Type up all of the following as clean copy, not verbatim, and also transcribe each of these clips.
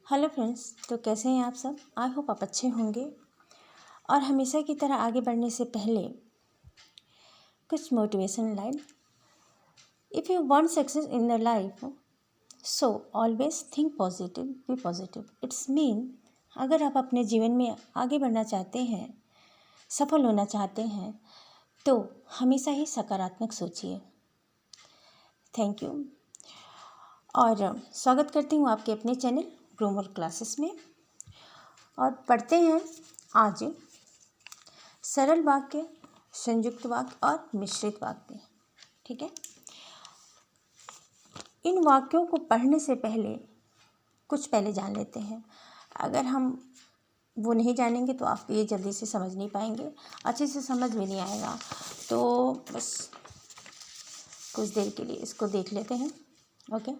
Hello friends, तो कैसे हैं आप सब। आई होप आप अच्छे होंगे। और हमेशा की तरह आगे बढ़ने से पहले कुछ motivation line. If you want success in the life so always think positive, be positive. It's mean अगर आप अपने जीवन में आगे बढ़ना चाहते हैं, सफल होना चाहते हैं, तो हमेशा ही सकारात्मक सोचिए। Thank you. और स्वागत करती हूँ आपके अपने चैनल ग्रोमर क्लासेस में। और पढ़ते हैं आज सरल वाक्य, संयुक्त वाक्य और मिश्रित वाक्य। ठीक है। इन वाक्यों को पढ़ने से पहले कुछ पहले जान लेते हैं। अगर हम वो नहीं जानेंगे तो आप ये जल्दी से समझ नहीं पाएंगे, अच्छे से समझ में नहीं आएगा। तो बस कुछ देर के लिए इसको देख लेते हैं। ओके,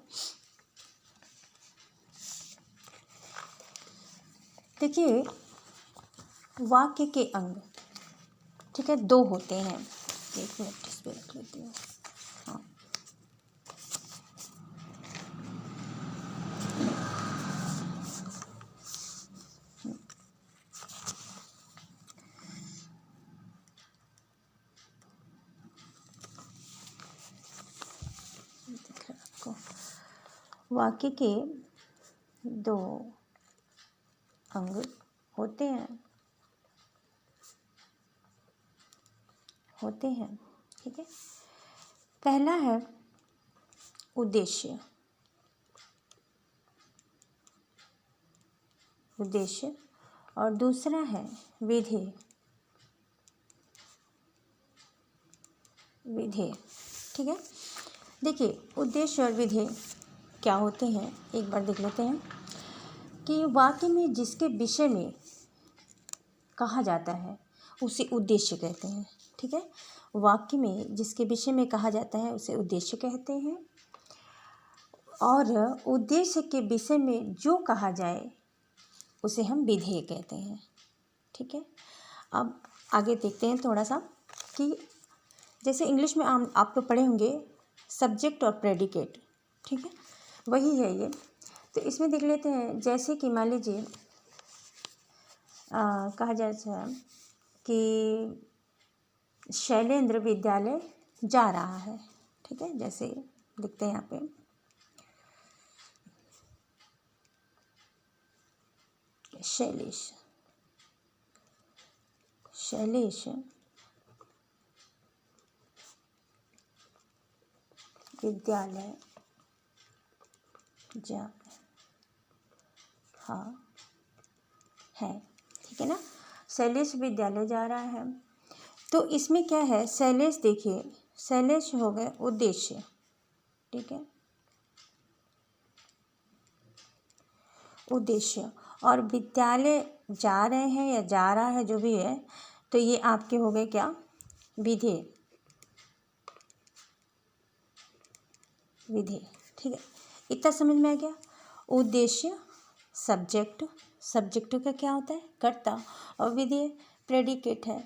देखिए वाक्य के अंग, ठीक है, दो होते हैं। एक मिनट इस पर रख लेती हूँ। हाँ, दिख रहा है आपको। वाक्य के दो अंग होते हैं, ठीक है। पहला है उद्देश्य, और दूसरा है विधेय, ठीक है। देखिए उद्देश्य और विधेय क्या होते हैं, एक बार देख लेते हैं कि वाक्य में जिसके विषय में कहा जाता है उसे उद्देश्य कहते हैं। ठीक है, वाक्य में जिसके विषय में कहा जाता है उसे उद्देश्य कहते हैं, और उद्देश्य के विषय में जो कहा जाए उसे हम विधेय कहते हैं। ठीक है, अब आगे देखते हैं थोड़ा सा कि जैसे इंग्लिश में आप तो पढ़े होंगे सब्जेक्ट और प्रेडिकेट, ठीक है, वही है ये। तो इसमें देख लेते हैं, जैसे कि मान लीजिए कहा जाए कि शैलेंद्र विद्यालय जा रहा है। ठीक है, जैसे लिखते हैं यहाँ पे शैलेश विद्यालय जा रहा है। ठीक है ना, शैलेश विद्यालय जा रहा है। तो इसमें क्या है, शैलेश, देखिए शैलेश हो गए उद्देश्य, ठीक है, उद्देश्य, और विद्यालय जा रहे हैं या जा रहा है जो भी है, तो ये आपके हो गए क्या, विधेय। ठीक है, इतना समझ में आ गया। उद्देश्य सब्जेक्ट का क्या होता है, कर्ता, और विधेय प्रेडिकेट है।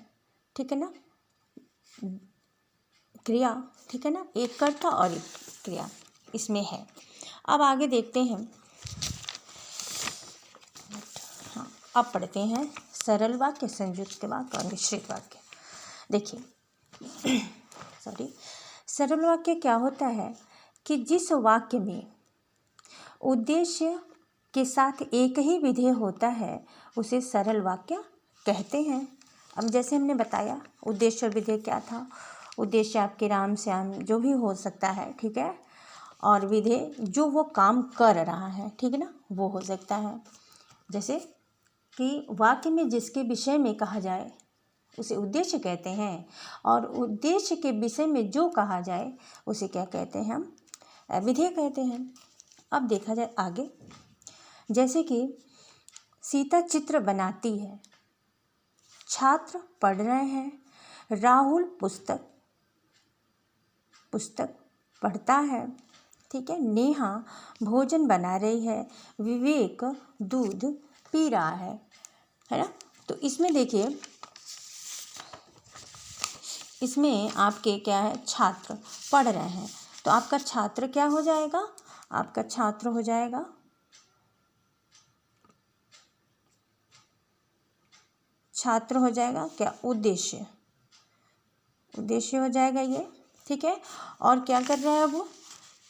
ठीक है ना, क्रिया, ठीक है ना, एक कर्ता और एक क्रिया इसमें है। अब आगे देखते हैं। हाँ, अब पढ़ते हैं सरल वाक्य, संयुक्त वाक्य और मिश्रित वाक्य। देखिए सरल वाक्य क्या होता है कि जिस वाक्य में उद्देश्य के साथ एक ही विधेय होता है उसे सरल वाक्य कहते हैं। अब जैसे हमने बताया उद्देश्य और विधेय क्या था, उद्देश्य आपके राम श्याम जो भी हो सकता है, ठीक है, और विधेय जो वो काम कर रहा है, ठीक है ना, वो हो सकता है। जैसे कि वाक्य में जिसके विषय में कहा जाए उसे उद्देश्य कहते हैं, और उद्देश्य के विषय में जो कहा जाए उसे क्या कहते हैं, हम विधेय कहते हैं। अब देखा जाए आगे, जैसे कि सीता चित्र बनाती है, छात्र पढ़ रहे हैं, राहुल पुस्तक पढ़ता है, ठीक है, नेहा भोजन बना रही है, विवेक दूध पी रहा है ना। तो इसमें देखिए, इसमें आपके क्या है, छात्र पढ़ रहे हैं, तो आपका छात्र क्या हो जाएगा, आपका छात्र हो जाएगा छात्र हो जाएगा क्या, उद्देश्य, उद्देश्य हो जाएगा ये, ठीक है। और क्या कर रहा है, वो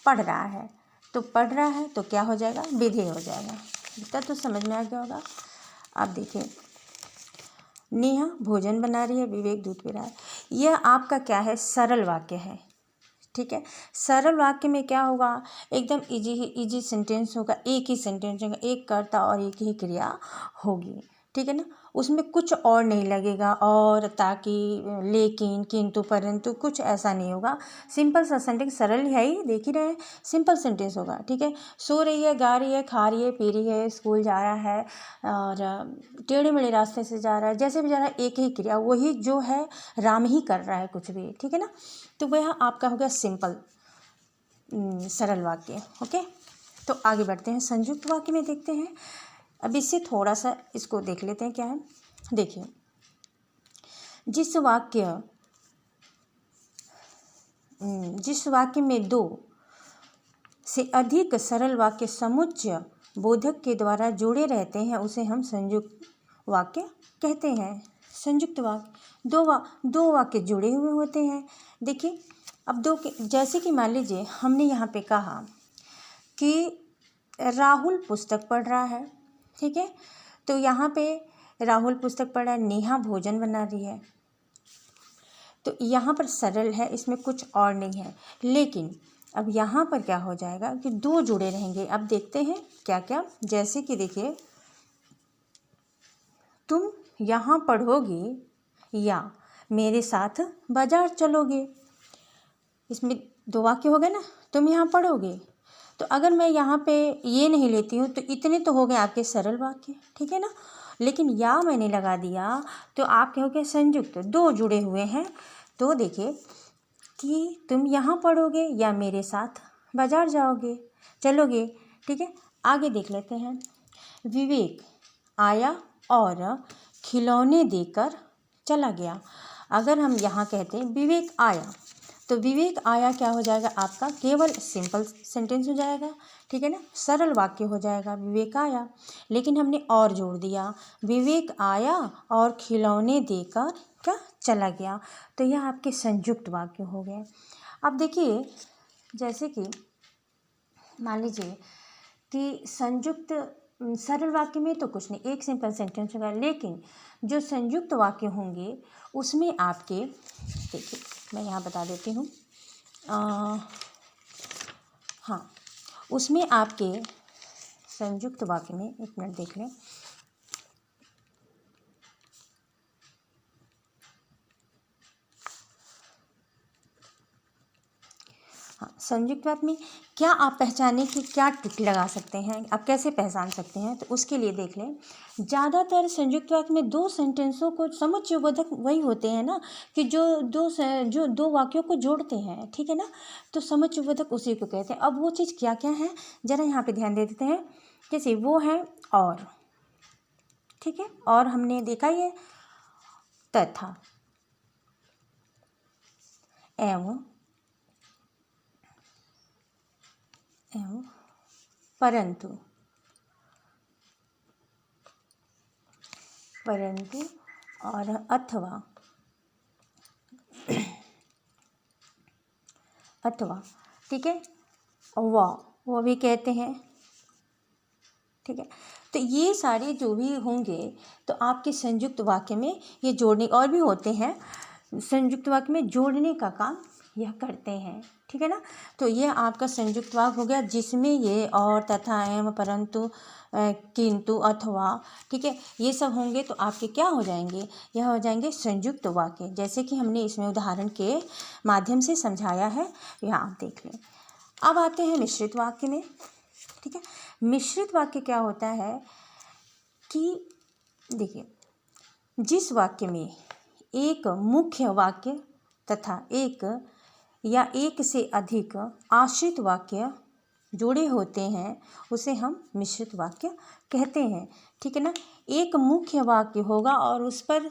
पढ़ रहा है, तो पढ़ रहा है तो क्या हो जाएगा, विधेय हो जाएगा। इतना तो समझ में आ गया होगा। आप देखिए, नेहा भोजन बना रही है, विवेक दूध पी रहा है। यह आपका क्या है, सरल वाक्य है, ठीक है। सरल वाक्य में क्या होगा, एकदम इजी सेंटेंस होगा, एक ही सेंटेंस होगा, एक कर्ता और एक ही क्रिया होगी, ठीक है ना। उसमें कुछ और नहीं लगेगा, और ताकि, लेकिन, किंतु, परंतु, कुछ ऐसा नहीं होगा। सिंपल सा सेंटेंस, सरल है ही, देख ही रहे हैं, सिंपल सेंटेंस होगा, ठीक है। सो रही है, गा रही है, खा रही है, पी रही है, स्कूल जा रहा है, और टेढ़े मेढ़े रास्ते से जा रहा है, जैसे भी जा रहा है, एक ही क्रिया, वही जो है राम ही कर रहा है कुछ भी, ठीक है ना। तो वह आपका हो गया सिंपल सरल वाक्य, ओके। तो आगे बढ़ते हैं, संयुक्त वाक्य में देखते हैं। अब इससे थोड़ा सा इसको देख लेते हैं क्या है। देखिए, जिस वाक्य में दो से अधिक सरल वाक्य समुच्चय बोधक के द्वारा जुड़े रहते हैं उसे हम संयुक्त वाक्य कहते हैं। संयुक्त वाक्य, दो वाक्य जुड़े हुए होते हैं। देखिए, अब दो के, जैसे कि मान लीजिए हमने यहाँ पे कहा कि राहुल पुस्तक पढ़ रहा है, ठीक है। तो यहाँ पे राहुल पुस्तक पढ़ रहा है, नेहा भोजन बना रही है, तो यहाँ पर सरल है, इसमें कुछ और नहीं है। लेकिन अब यहाँ पर क्या हो जाएगा कि दो जुड़े रहेंगे। अब देखते हैं क्या क्या, जैसे कि देखिए, तुम यहाँ पढ़ोगे या मेरे साथ बाजार चलोगे, इसमें दो वाक्य हो गए ना। तुम यहाँ पढ़ोगे, तो अगर मैं यहाँ पे ये नहीं लेती हूँ तो इतने तो हो गए आपके सरल वाक्य, ठीक है ना। लेकिन या मैंने लगा दिया तो आपके हो गए संयुक्त, दो जुड़े हुए हैं। तो देखिए कि तुम यहाँ पढ़ोगे या मेरे साथ बाजार चलोगे, ठीक है। आगे देख लेते हैं। विवेक आया और खिलौने देकर चला गया। अगर हम यहाँ कहते हैं विवेक आया, तो विवेक आया क्या हो जाएगा आपका, केवल सिंपल सेंटेंस हो जाएगा, ठीक है ना, सरल वाक्य हो जाएगा, विवेक आया। लेकिन हमने और जोड़ दिया, विवेक आया और खिलौने देकर क्या चला गया, तो यह आपके संयुक्त वाक्य हो गए। अब देखिए, जैसे कि मान लीजिए कि संयुक्त सरल वाक्य में तो कुछ नहीं, एक सिंपल सेंटेंस होगा। लेकिन जो संयुक्त वाक्य होंगे उसमें आपके, देखिए मैं यहाँ बता देती हूँ, हाँ, उसमें आपके संयुक्त वाक्य में, एक मिनट देख लें, हाँ, संयुक्त वाक्य में क्या आप पहचाने की क्या ट्रिक लगा सकते हैं, आप कैसे पहचान सकते हैं, तो उसके लिए देख लें। ज़्यादातर संयुक्त वाक्य में दो सेंटेंसों को, समुच्चय बोधक वही होते हैं ना, कि जो दो वाक्यों को जोड़ते हैं, ठीक है ना, तो समुच्चय बोधक उसी को कहते हैं। अब वो चीज़ क्या क्या है ज़रा यहाँ पे ध्यान दे देते हैं। जैसे वो है और, ठीक है, और हमने देखा ये तथा, एवं, परंतु और अथवा, ठीक है, वो भी कहते हैं, ठीक है। तो ये सारे जो भी होंगे तो आपके संयुक्त वाक्य में ये जोड़ने, और भी होते हैं संयुक्त वाक्य में जोड़ने का काम यह करते हैं, ठीक है ना। तो यह आपका संयुक्त वाक्य हो गया जिसमें ये और, तथा, एवं, परंतु, किंतु, अथवा, ठीक है, ये सब होंगे तो आपके क्या हो जाएंगे, यह हो जाएंगे संयुक्त वाक्य, जैसे कि हमने इसमें उदाहरण के माध्यम से समझाया है, यहाँ आप देख लें। अब आते हैं मिश्रित वाक्य में, ठीक है। मिश्रित वाक्य क्या होता है कि देखिए, जिस वाक्य में एक मुख्य वाक्य तथा एक या एक से अधिक आश्रित वाक्य जुड़े होते हैं उसे हम मिश्रित वाक्य कहते हैं, ठीक है ना। एक मुख्य वाक्य होगा और उस पर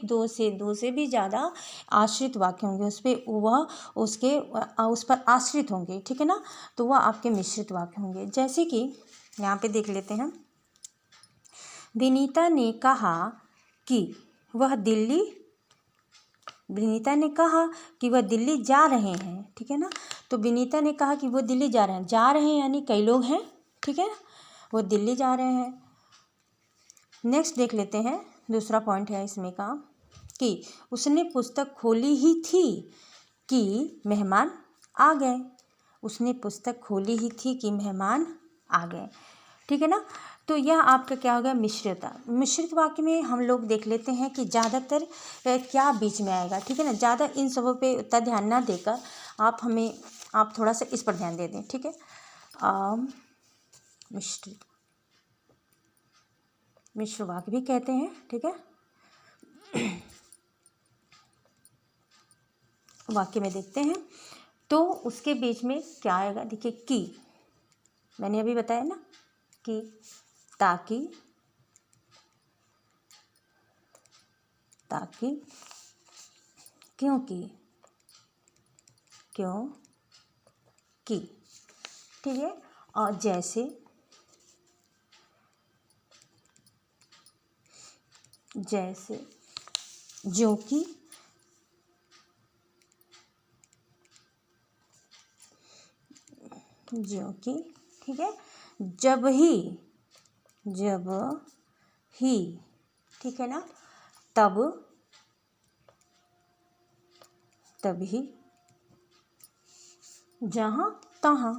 दो से भी ज़्यादा आश्रित वाक्य होंगे, उस पर वह उस पर आश्रित होंगे, ठीक है ना, तो वह आपके मिश्रित वाक्य होंगे। जैसे कि यहाँ पे देख लेते हैं, विनीता ने कहा कि वह दिल्ली, विनीता ने कहा कि वह दिल्ली जा रहे हैं, ठीक है ना। तो विनीता ने कहा कि वो दिल्ली जा रहे हैं, जा रहे हैं यानी कई लोग हैं, ठीक है ना, वो दिल्ली जा रहे हैं। नेक्स्ट देख लेते हैं, दूसरा पॉइंट है इसमें का कि उसने पुस्तक खोली ही थी कि मेहमान आ गए। उसने पुस्तक खोली ही थी कि मेहमान आ गए, ठीक है ना। तो यह आपका क्या हो गया, मिश्रित। मिश्रित वाक्य में हम लोग देख लेते हैं कि ज़्यादातर क्या बीच में आएगा, ठीक है ना। ज़्यादा इन सबों पे उतना ध्यान ना देकर आप थोड़ा सा इस पर ध्यान दे दें, ठीक है। मिश्रित, मिश्र वाक्य भी कहते हैं, ठीक है। वाक्य में देखते हैं तो उसके बीच में क्या आएगा, देखिए कि, मैंने अभी बताया ना कि, ताकि, ताकि, क्योंकि, क्यों कि, ठीक है। और जैसे, जैसे, जो कि, जो कि, ठीक है। जब ही, जब ही, ठीक है ना। तब, तभी, जहाँ तहाँ,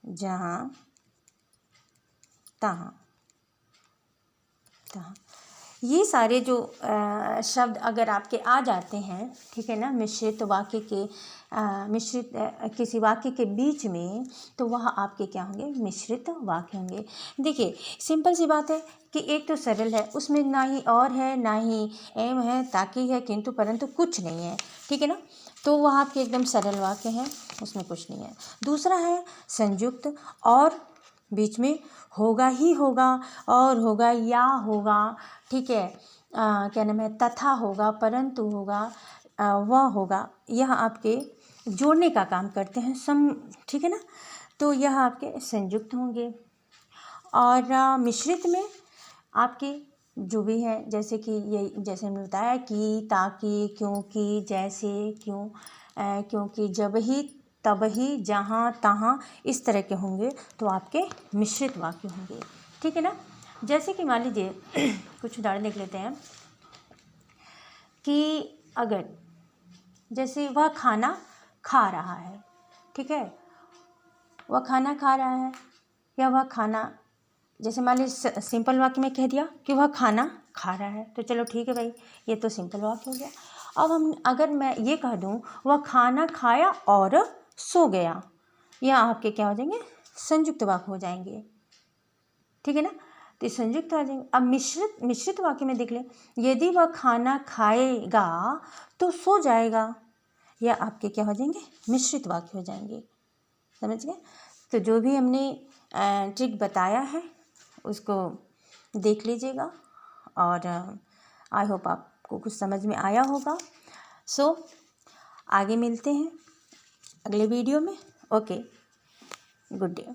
जहाँ तहाँ, तहाँ। ये सारे जो शब्द अगर आपके आ जाते हैं, ठीक है ना, मिश्रित वाक्य के मिश्रित किसी वाक्य के बीच में, तो वह आपके क्या होंगे, मिश्रित वाक्य होंगे। देखिए सिंपल सी बात है कि एक तो सरल है, उसमें ना ही और है, ना ही एम है, ताकि है, किंतु परंतु कुछ नहीं है, ठीक है ना। तो वह आपके एकदम सरल वाक्य हैं, उसमें कुछ नहीं है। दूसरा है संयुक्त, और बीच में होगा ही होगा, और होगा या होगा, ठीक है। क्या नाम है, तथा होगा, परंतु होगा, वह होगा, यह आपके जोड़ने का काम करते हैं, ठीक है ना। तो यह आपके संयुक्त होंगे। और मिश्रित में आपके जो भी है, जैसे कि ये, जैसे हमने बताया कि, ताकि, क्योंकि, जैसे, क्यों, क्योंकि, जब ही, तब ही, जहाँ तहाँ, इस तरह के होंगे, तो आपके मिश्रित वाक्य होंगे, ठीक है ना। जैसे कि मान लीजिए कुछ उदाहरण देख लेते हैं कि अगर जैसे वह खाना खा रहा है, ठीक है, वह खाना खा रहा है, या वह खाना, जैसे मान लीजिए सिंपल वाक्य में कह दिया कि वह खाना खा रहा है, तो चलो ठीक है भाई, ये तो सिंपल वाक्य हो गया। अब अगर मैं ये कह दूँ वह खाना खाया और सो गया, यह आपके क्या हो जाएंगे, संयुक्त वाक्य हो जाएंगे, ठीक है ना। तो संयुक्त आ जाएंगे। अब मिश्रित वाक्य में देख लें, यदि वह खाना खाएगा तो सो जाएगा, यह आपके क्या हो जाएंगे, मिश्रित वाक्य हो जाएंगे, समझ गए। तो जो भी हमने ट्रिक बताया है उसको देख लीजिएगा, और आई होप आपको कुछ समझ में आया होगा। सो आगे मिलते हैं अगले वीडियो में। Okay, good day.